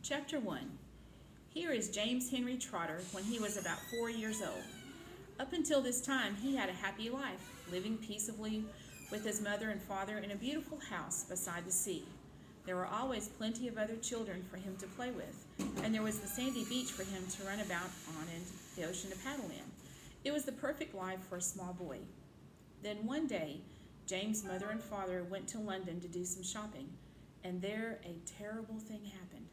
Chapter 1. Here is James Henry Trotter when he was about 4 years old. Up until this time, he had a happy life, living peaceably with his mother and father in a beautiful house beside the sea. There were always plenty of other children for him to play with, and there was the sandy beach for him to run about on and the ocean to paddle in. It was the perfect life for a small boy. Then one day, James' mother and father went to London to do some shopping, and there a terrible thing happened.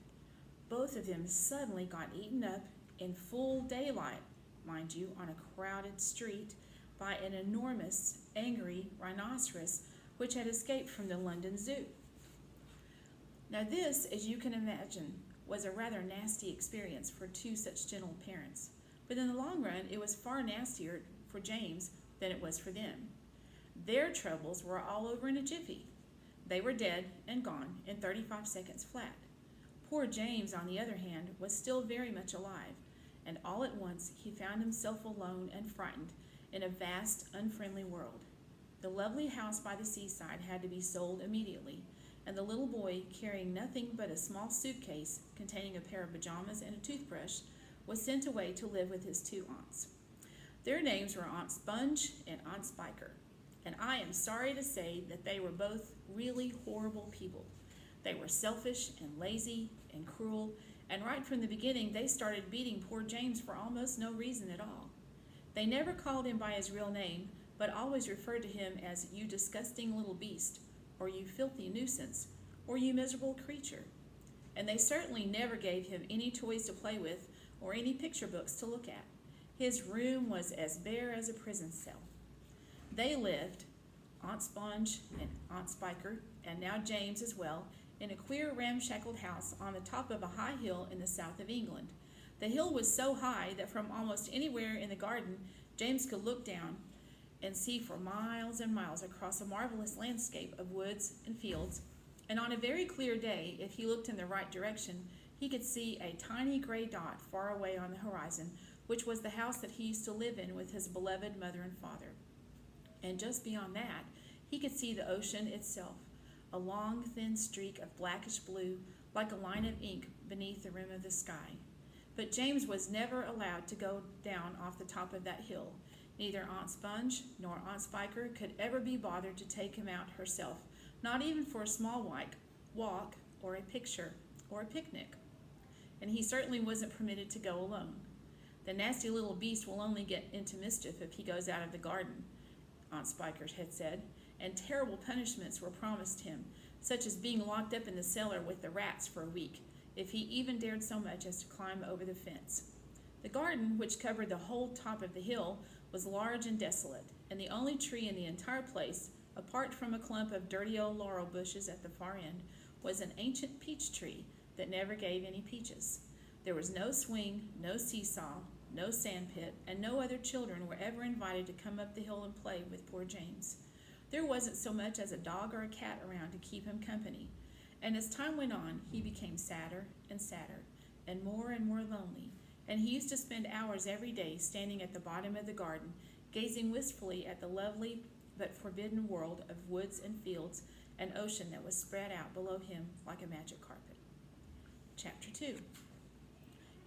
Both of them suddenly got eaten up in full daylight, mind you, on a crowded street, by an enormous, angry rhinoceros which had escaped from the London Zoo. Now this, as you can imagine, was a rather nasty experience for two such gentle parents, but in the long run it was far nastier for James than it was for them. Their troubles were all over in a jiffy. They were dead and gone in 35 seconds flat. Poor James, on the other hand, was still very much alive, and all at once he found himself alone and frightened in a vast, unfriendly world. The lovely house by the seaside had to be sold immediately, and the little boy, carrying nothing but a small suitcase containing a pair of pajamas and a toothbrush, was sent away to live with his two aunts. Their names were Aunt Sponge and Aunt Spiker, and I am sorry to say that they were both really horrible people. They were selfish and lazy and cruel, and right from the beginning they started beating poor James for almost no reason at all. They never called him by his real name, but always referred to him as "you disgusting little beast," or "you filthy nuisance," or "you miserable creature." And they certainly never gave him any toys to play with or any picture books to look at. His room was as bare as a prison cell. They lived, Aunt Sponge and Aunt Spiker, and now James as well, in a queer ramshackled house on the top of a high hill in the south of England. The hill was so high that from almost anywhere in the garden James could look down and see for miles and miles across a marvelous landscape of woods and fields, and on a very clear day, if he looked in the right direction, he could see a tiny gray dot far away on the horizon, which was the house that he used to live in with his beloved mother and father. And just beyond that, he could see the ocean itself, a long, thin streak of blackish blue, like a line of ink beneath the rim of the sky. But James was never allowed to go down off the top of that hill. Neither Aunt Sponge nor Aunt Spiker could ever be bothered to take him out herself, not even for a small walk or a picture or a picnic. And he certainly wasn't permitted to go alone. "The nasty little beast will only get into mischief if he goes out of the garden," Aunt Spiker had said, and terrible punishments were promised him, such as being locked up in the cellar with the rats for a week, if he even dared so much as to climb over the fence. The garden, which covered the whole top of the hill, was large and desolate, and the only tree in the entire place, apart from a clump of dirty old laurel bushes at the far end, was an ancient peach tree that never gave any peaches. There was no swing, no seesaw, no sand pit, and no other children were ever invited to come up the hill and play with poor James. There wasn't so much as a dog or a cat around to keep him company, and as time went on, he became sadder and more lonely, and he used to spend hours every day standing at the bottom of the garden, gazing wistfully at the lovely but forbidden world of woods and fields and ocean that was spread out below him like a magic carpet. Chapter 2.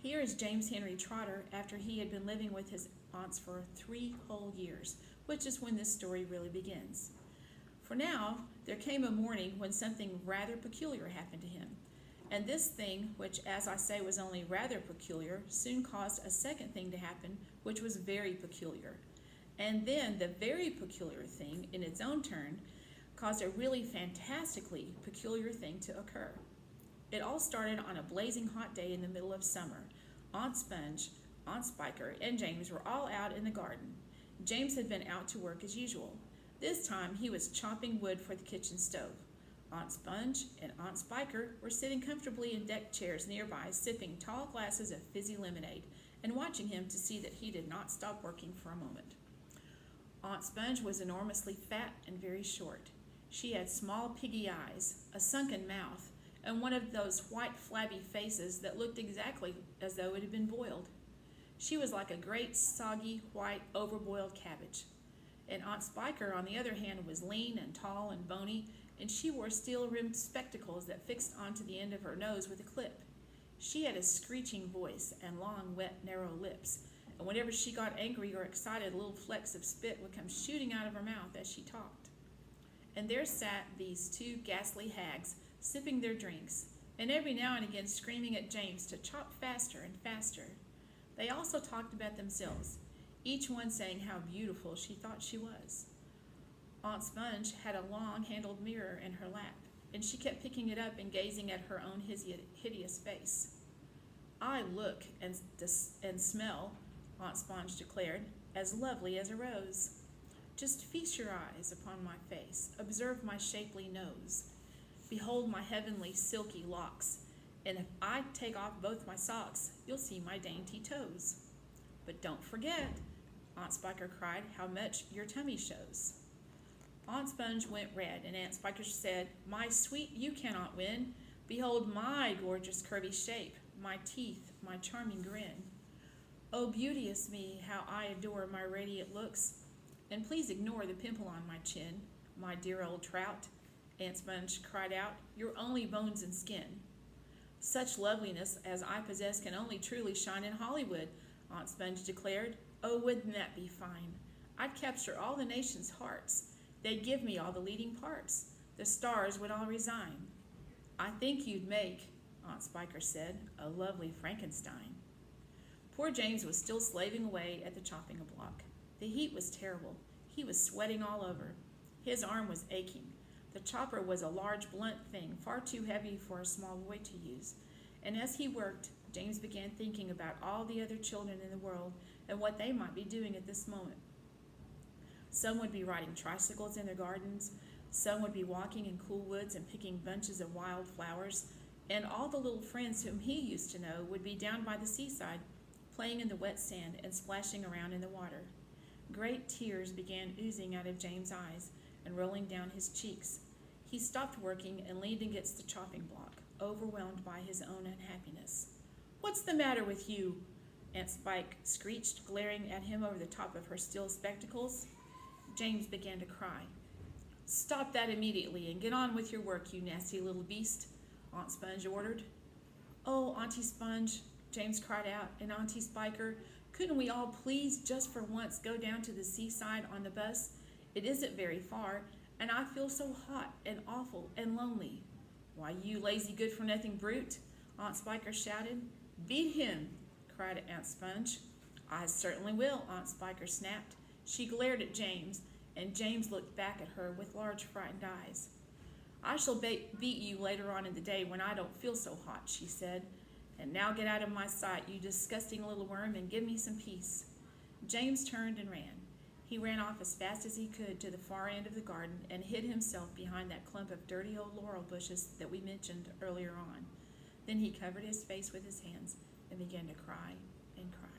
Here is James Henry Trotter after he had been living with his aunts for 3 whole years, which is when this story really begins. For now, there came a morning when something rather peculiar happened to him, and this thing, which as I say was only rather peculiar, soon caused a second thing to happen, which was very peculiar. And then the very peculiar thing, in its own turn, caused a really fantastically peculiar thing to occur. It all started on a blazing hot day in the middle of summer. Aunt Sponge, Aunt Spiker, and James were all out in the garden. James had been out to work as usual. This time he was chopping wood for the kitchen stove. Aunt Sponge and Aunt Spiker were sitting comfortably in deck chairs nearby, sipping tall glasses of fizzy lemonade and watching him to see that he did not stop working for a moment. Aunt Sponge was enormously fat and very short. She had small piggy eyes, a sunken mouth, and one of those white flabby faces that looked exactly as though it had been boiled. She was like a great soggy white overboiled cabbage. And Aunt Spiker, on the other hand, was lean and tall and bony, and she wore steel-rimmed spectacles that fixed onto the end of her nose with a clip. She had a screeching voice and long, wet, narrow lips, and whenever she got angry or excited, little flecks of spit would come shooting out of her mouth as she talked. And there sat these two ghastly hags, sipping their drinks, and every now and again screaming at James to chop faster and faster. They also talked about themselves, each one saying how beautiful she thought she was. Aunt Sponge had a long-handled mirror in her lap, and she kept picking it up and gazing at her own hideous face. "I look and smell," Aunt Sponge declared, "as lovely as a rose. Just feast your eyes upon my face, observe my shapely nose. Behold my heavenly silky locks, and if I take off both my socks, you'll see my dainty toes. But don't forget," Aunt Spiker cried, "how much your tummy shows." Aunt Sponge went red, and Aunt Spiker said, "My sweet, you cannot win. Behold my gorgeous curvy shape, my teeth, my charming grin. Oh, beauteous me, how I adore my radiant looks. And please ignore the pimple on my chin, my dear old trout," Aunt Sponge cried out. "You're only bones and skin. Such loveliness as I possess can only truly shine in Hollywood," Aunt Sponge declared. "Oh, wouldn't that be fine? I'd capture all the nation's hearts. They'd give me all the leading parts. The stars would all resign. I think you'd make," Aunt Spiker said, "a lovely Frankenstein." Poor James was still slaving away at the chopping block. The heat was terrible. He was sweating all over. His arm was aching. The chopper was a large, blunt thing, far too heavy for a small boy to use. And as he worked, James began thinking about all the other children in the world and what they might be doing at this moment. Some would be riding tricycles in their gardens. Some would be walking in cool woods and picking bunches of wild flowers. And all the little friends whom he used to know would be down by the seaside, playing in the wet sand and splashing around in the water. Great tears began oozing out of James' eyes and rolling down his cheeks. He stopped working and leaned against the chopping block, overwhelmed by his own unhappiness. "What's the matter with you?" Aunt Spike screeched, glaring at him over the top of her steel spectacles. James began to cry. "Stop that immediately and get on with your work, you nasty little beast," Aunt Sponge ordered. "Oh, Auntie Sponge," James cried out, "and Auntie Spiker, couldn't we all please just for once go down to the seaside on the bus? It isn't very far, and I feel so hot and awful and lonely." "Why, you lazy good-for-nothing brute," Aunt Spiker shouted. "Beat him," cried Aunt Sponge. "I certainly will," Aunt Spiker snapped. She glared at James, and James looked back at her with large frightened eyes. "I shall beat you later on in the day when I don't feel so hot," she said. "And now get out of my sight, you disgusting little worm, and give me some peace." James turned and ran. He ran off as fast as he could to the far end of the garden and hid himself behind that clump of dirty old laurel bushes that we mentioned earlier on. Then he covered his face with his hands and began to cry and cry.